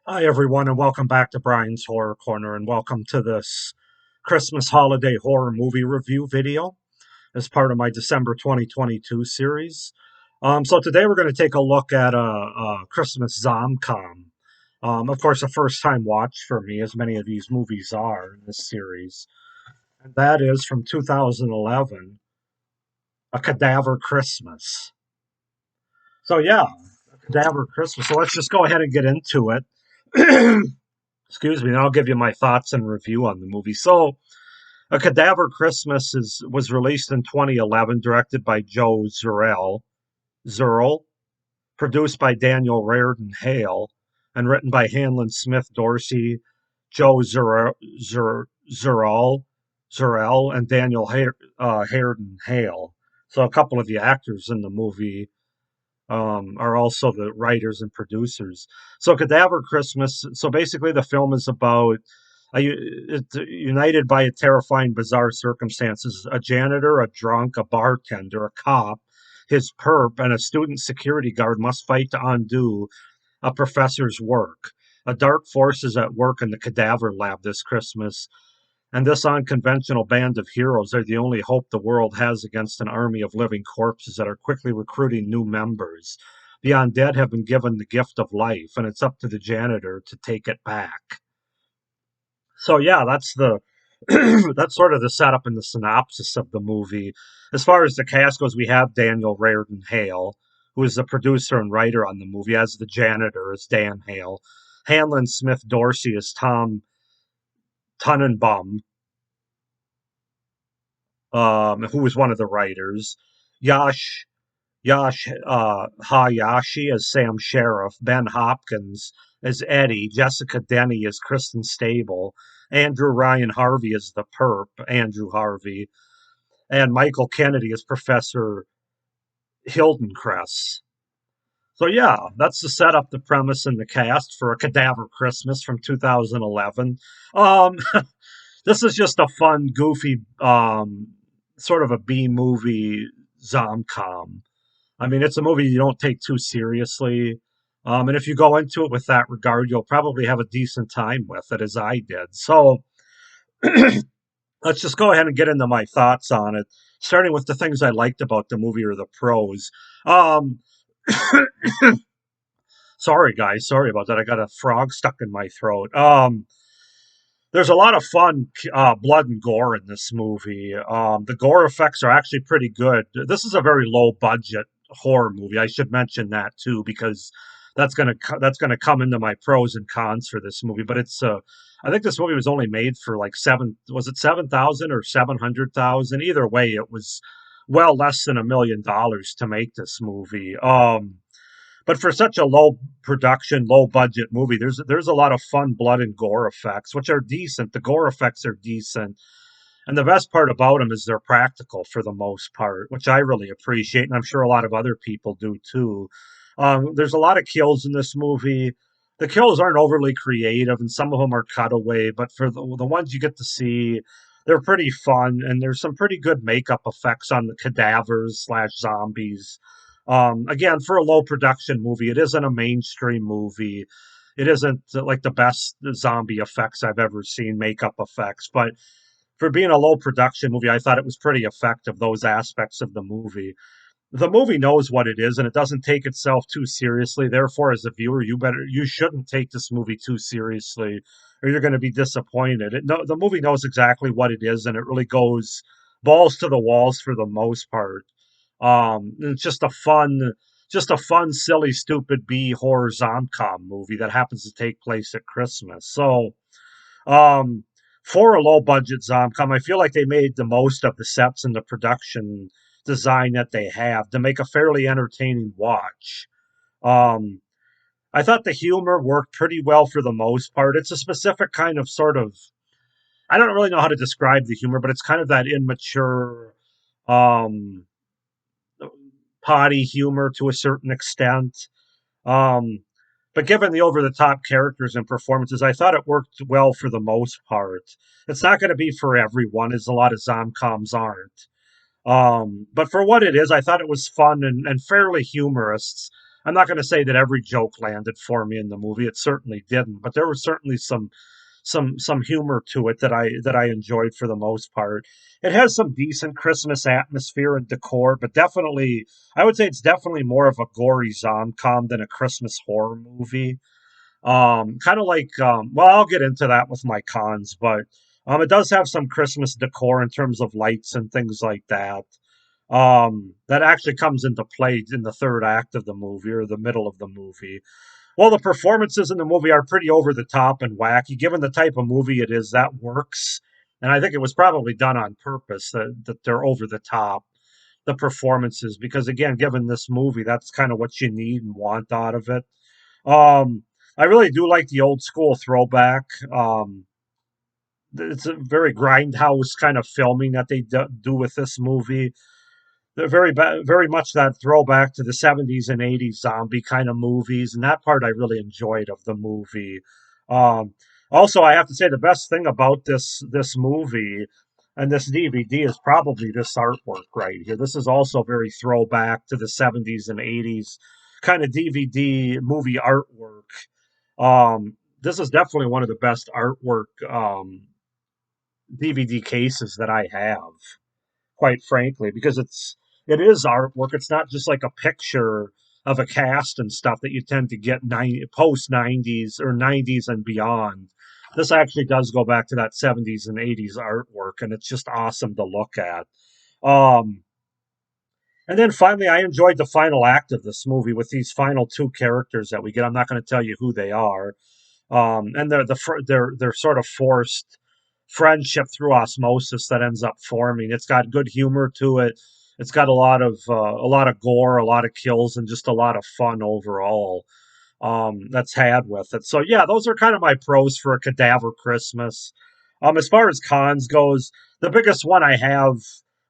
Hi, everyone, and welcome back to Brian's Horror Corner, and welcome to this Christmas holiday horror movie review video as part of my December 2022 series. So today we're going to take a look at a Christmas zom-com. Of course, a first-time watch for me, as many of these movies are in this series, and that is from 2011, A Cadaver Christmas. So yeah, A Cadaver Christmas. So let's just go ahead and get into it. Excuse me, and I'll give you my thoughts and review on the movie. So, A Cadaver Christmas was released in 2011, directed by Joe Zerl, produced by Daniel Reardon Hale, and written by Hanlon Smith Dorsey, Joe Zerl, and Daniel Reardon Hale. So, a couple of the actors in the movie are also the writers and producers. So Cadaver Christmas. So basically, the film is about united by a terrifying, bizarre circumstances. A janitor, a drunk, a bartender, a cop, his perp, and a student security guard must fight to undo a professor's work. A dark force is at work in the cadaver lab this Christmas, and this unconventional band of heroes are the only hope the world has against an army of living corpses that are quickly recruiting new members. The undead have been given the gift of life, and it's up to the janitor to take it back. So yeah, that's the that's sort of the setup and the synopsis of the movie. As far as the cast goes, we have Daniel Reardon Hale, who is the producer and writer on the movie, as the janitor is Dan Hale. Hanlon Smith Dorsey is Tom Tannenbaum, who was one of the writers. Yash Hayashi as Sam Sheriff, Ben Hopkins as Eddie, Jessica Denny as Kristen Stable, Andrew Ryan Harvey as the perp, Andrew Harvey, and Michael Kennedy as Professor Hildencrest. So yeah, that's the setup, the premise, and the cast for A Cadaver Christmas from 2011. Um, this is just a fun, goofy, sort of a B movie zom-com. I mean, it's a movie you don't take too seriously. And if you go into it with that regard, you'll probably have a decent time with it, as I did. So let's just go ahead and get into my thoughts on it, starting with the things I liked about the movie or the pros. Um, Sorry, guys. Sorry about that. I got a frog stuck in my throat. There's a lot of fun blood and gore in this movie. The gore effects are actually pretty good. This is a very low budget horror movie. I should mention that too, because that's gonna come into my pros and cons for this movie. But I think this movie was only made for like was it 7,000 or 700,000? Either way, it was well less than $1 million to make this movie. But for such a low production, low budget movie, there's a lot of fun blood and gore effects, which are decent. The gore effects are decent, and the best part about them is they're practical for the most part, which I really appreciate, and I'm sure a lot of other people do too. There's a lot of kills in this movie. The kills aren't overly creative, and some of them are cutaway, but for the ones you get to see, they're pretty fun, and there's some pretty good makeup effects on the cadavers slash zombies. Again, for a low production movie, it isn't a mainstream movie. It isn't like the best zombie effects I've ever seen, makeup effects, but for being a low production movie, I thought it was pretty effective, those aspects of the movie. The movie knows what it is and it doesn't take itself too seriously. Therefore, as a viewer, you shouldn't take this movie too seriously or you're going to be disappointed. The movie knows exactly what it is and it really goes balls to the walls for the most part. It's just a fun, silly, stupid B horror zomcom movie that happens to take place at Christmas. So, um, for a low budget zomcom, I feel like they made the most of the sets and the production design that they have to make a fairly entertaining watch. Um, I thought the humor worked pretty well for the most part. It's a specific kind of sort of, I don't really know how to describe the humor, but it's kind of that immature, um, potty humor to a certain extent. Um, but given the over the top characters and performances, I thought it worked well for the most part. It's not going to be for everyone, as a lot of zomcoms aren't. But for what it is, I thought it was fun and fairly humorous. I'm not going to say that every joke landed for me in the movie. It certainly didn't, but there was certainly some humor to it that I enjoyed for the most part. It has some decent Christmas atmosphere and decor, but definitely I would say it's definitely more of a gory com than a Christmas horror movie. Kind of like well, I'll get into that with my cons, but it does have some Christmas decor in terms of lights and things like that. That actually comes into play in the third act of the movie or the middle of the movie. Well, the performances in the movie are pretty over the top and wacky. Given the type of movie it is, that works. And I think it was probably done on purpose that they're over the top, the performances, because again, given this movie, that's kind of what you need and want out of it. Um, I really do like the old school throwback. It's a very grindhouse kind of filming that they do with this movie. They're very much that throwback to the 70s and 80s zombie kind of movies, and that part I really enjoyed of the movie. Um, Also, I have to say the best thing about this movie and this DVD is probably this artwork right here. This is also very throwback to the 70s and 80s kind of DVD movie artwork. This is definitely one of the best artwork DVD cases that I have, quite frankly, because it is artwork. It's not just like a picture of a cast and stuff that you tend to get post 90s or 90s and beyond. This actually does go back to that 70s and 80s artwork, and it's just awesome to look at. Um, and then finally, I enjoyed the final act of this movie with these final two characters that we get. I'm not going to tell you who they are, and they're sort of forced friendship through osmosis that ends up forming. It's got good humor to it. It's got a lot of gore, a lot of kills, and just a lot of fun overall. That's had with it. So yeah, those are kind of my pros for a Cadaver Christmas. As far as cons goes, the biggest one I have,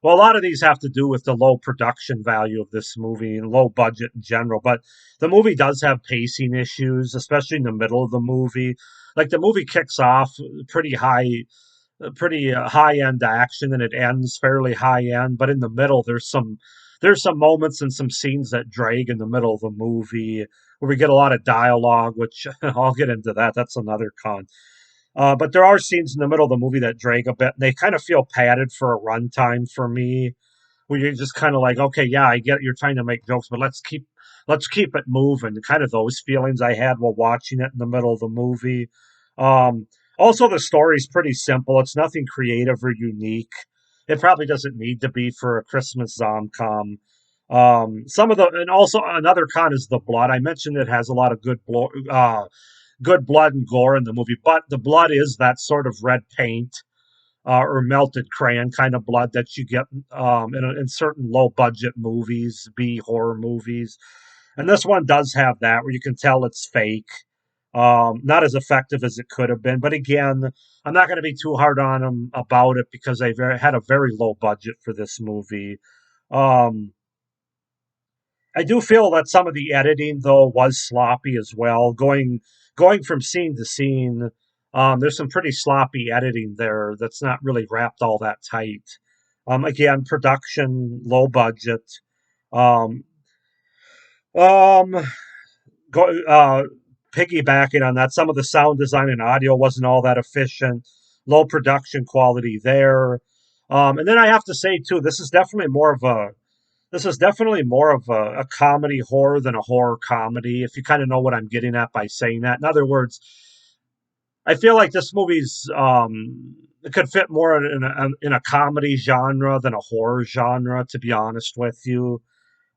well, a lot of these have to do with the low production value of this movie and low budget in general. But the movie does have pacing issues, especially in the middle of the movie. Like the movie kicks off pretty high end action, and it ends fairly high end. But in the middle, there's some moments and some scenes that drag in the middle of the movie where we get a lot of dialogue, which I'll get into that. That's another con. But there are scenes in the middle of the movie that drag a bit, and they kind of feel padded for a runtime for me, where you're just kind of like, okay, yeah, I get it, you're trying to make jokes, but let's keep it moving. Kind of those feelings I had while watching it in the middle of the movie. Um, Also, the story's pretty simple. It's nothing creative or unique. It probably doesn't need to be for a Christmas com. Some of the and also another con is the blood. I mentioned it has a lot of good blood and gore in the movie, but the blood is that sort of red paint or melted crayon kind of blood that you get in certain low budget movies, B horror movies. And this one does have that where you can tell it's fake. Not as effective as it could have been. But again, I'm not going to be too hard on them about it because they had a very low budget for this movie. Um, I do feel that some of the editing though was sloppy as well. Going from scene to scene, there's some pretty sloppy editing there that's not really wrapped all that tight. Again, production low budget. Um, um, go, Piggybacking on that, some of the sound design and audio wasn't all that efficient. Low production quality there. And then I have to say too, this is definitely more of a comedy horror than a horror comedy, if you kind of know what I'm getting at by saying that. In other words, I feel like this movie's it could fit more in a comedy genre than a horror genre, to be honest with you.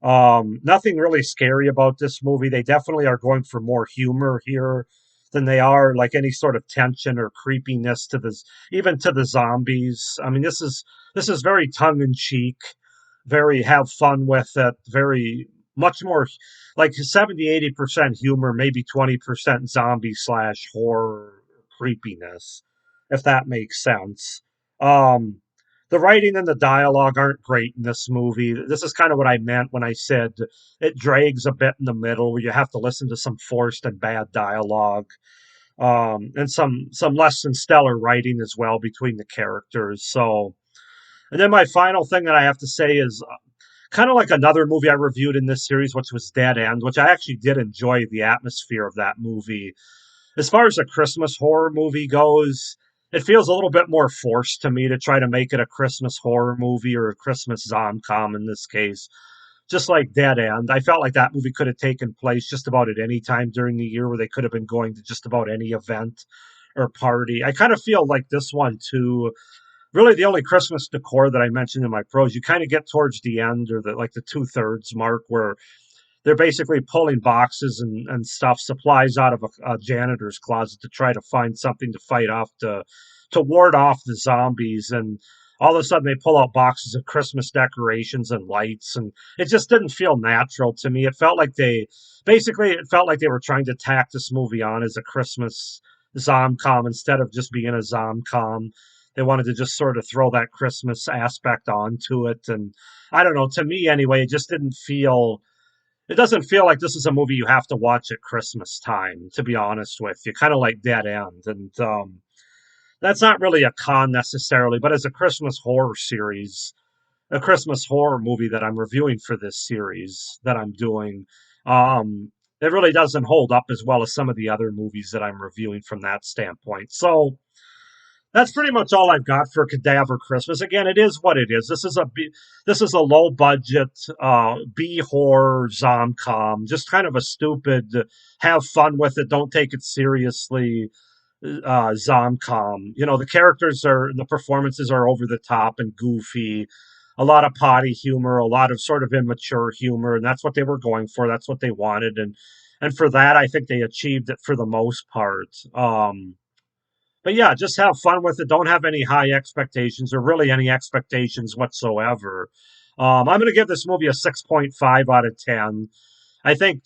Nothing really scary about this movie. They definitely are going for more humor here than they are like any sort of tension or creepiness to this, even to the zombies. I mean, this is very tongue in cheek, very have fun with it, very much more like 70-80% humor, maybe 20% zombie slash horror creepiness, if that makes sense. Um, the writing and the dialogue aren't great in this movie. This is kind of what I meant when I said it drags a bit in the middle, where you have to listen to some forced and bad dialogue, and some less than stellar writing as well between the characters. So, and then my final thing that I have to say is kind of like another movie I reviewed in this series, which was Dead End, which I actually did enjoy the atmosphere of that movie. As far as a Christmas horror movie goes, it feels a little bit more forced to me to try to make it a Christmas horror movie or a Christmas zom-com in this case. Just like Dead End, I felt like that movie could have taken place just about at any time during the year where they could have been going to just about any event or party. I kind of feel like this one too. Really, the only Christmas decor that I mentioned in my pros, you kind of get towards the end or the like the 2/3 mark where they're basically pulling boxes and stuff, supplies out of a janitor's closet to try to find something to fight off to ward off the zombies. And all of a sudden, they pull out boxes of Christmas decorations and lights, and it just didn't feel natural to me. It felt like it felt like they were trying to tack this movie on as a Christmas zomcom instead of just being a zomcom. They wanted to just sort of throw that Christmas aspect onto it, and I don't know. To me, anyway, it just didn't feel it doesn't feel like this is a movie you have to watch at Christmas time, to be honest with you. Kind of like Dead End. And that's not really a con necessarily, but as a Christmas horror series, a Christmas horror movie that I'm reviewing for this series that I'm doing, it really doesn't hold up as well as some of the other movies that I'm reviewing from that standpoint. So that's pretty much all I've got for Cadaver Christmas. Again, it is what it is. This is a low budget B horror zomcom, just kind of a stupid, have fun with it, don't take it seriously zomcom. You know, the performances are over the top and goofy. A lot of potty humor, a lot of sort of immature humor, and that's what they were going for. That's what they wanted, and for that, I think they achieved it for the most part. But yeah, just have fun with it. Don't have any high expectations or really any expectations whatsoever. I'm going to give this movie a 6.5 out of 10. I think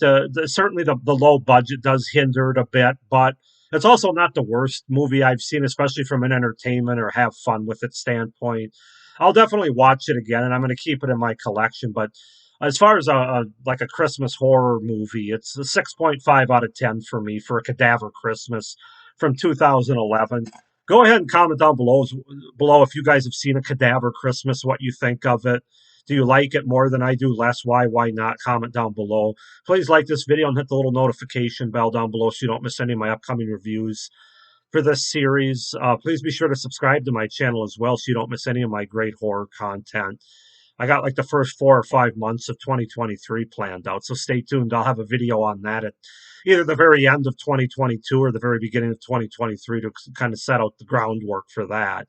certainly the low budget does hinder it a bit, but it's also not the worst movie I've seen, especially from an entertainment or have fun with it standpoint. I'll definitely watch it again, and I'm going to keep it in my collection. But as far as a like a Christmas horror movie, it's a 6.5 out of 10 for me for a Cadaver Christmas from 2011. Go ahead and comment down below if you guys have seen a Cadaver Christmas, what you think of it. Do you like it more than I do? Less? Why? Why not? Comment down below. Please like this video and hit the little notification bell down below so you don't miss any of my upcoming reviews for this series. Please be sure to subscribe to my channel as well so you don't miss any of my great horror content. I got like the first 4 or 5 months of 2023 planned out, so stay tuned. I'll have a video on that at either the very end of 2022 or the very beginning of 2023 to kind of set out the groundwork for that.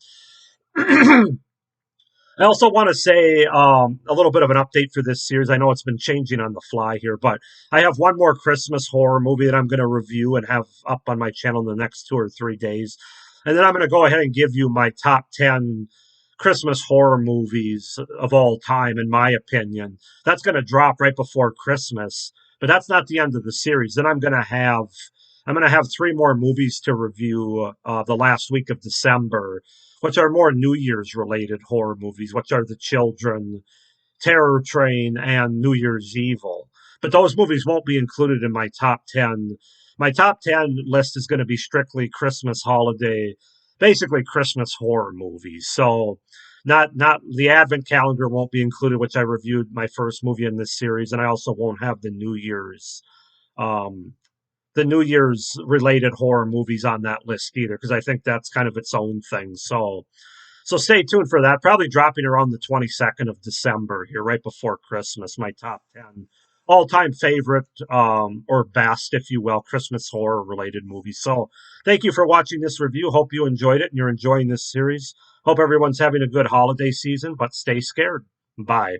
I also want to say a little bit of an update for this series. I know it's been changing on the fly here, but I have one more Christmas horror movie that I'm going to review and have up on my channel in the next 2 or 3 days. And then I'm going to go ahead and give you my top 10 Christmas horror movies of all time, in my opinion. That's going to drop right before Christmas, but that's not the end of the series. Then I'm going to have three more movies to review the last week of December, which are more New Year's related horror movies, which are The Children, Terror Train, and New Year's Evil. But those movies won't be included in my top 10. My top 10 list is going to be strictly Christmas holiday, basically Christmas horror movies. So not the Advent calendar won't be included, which I reviewed my first movie in this series, and I also won't have um, the New Year's related horror movies on that list either, because I think that's kind of its own thing. So stay tuned for that. Probably dropping around the 22nd of December here, right before Christmas. My top 10 all-time favorite or best, if you will, Christmas horror related movies. So thank you for watching this review. Hope you enjoyed it and you're enjoying this series. Hope everyone's having a good holiday season, but stay scared. Bye.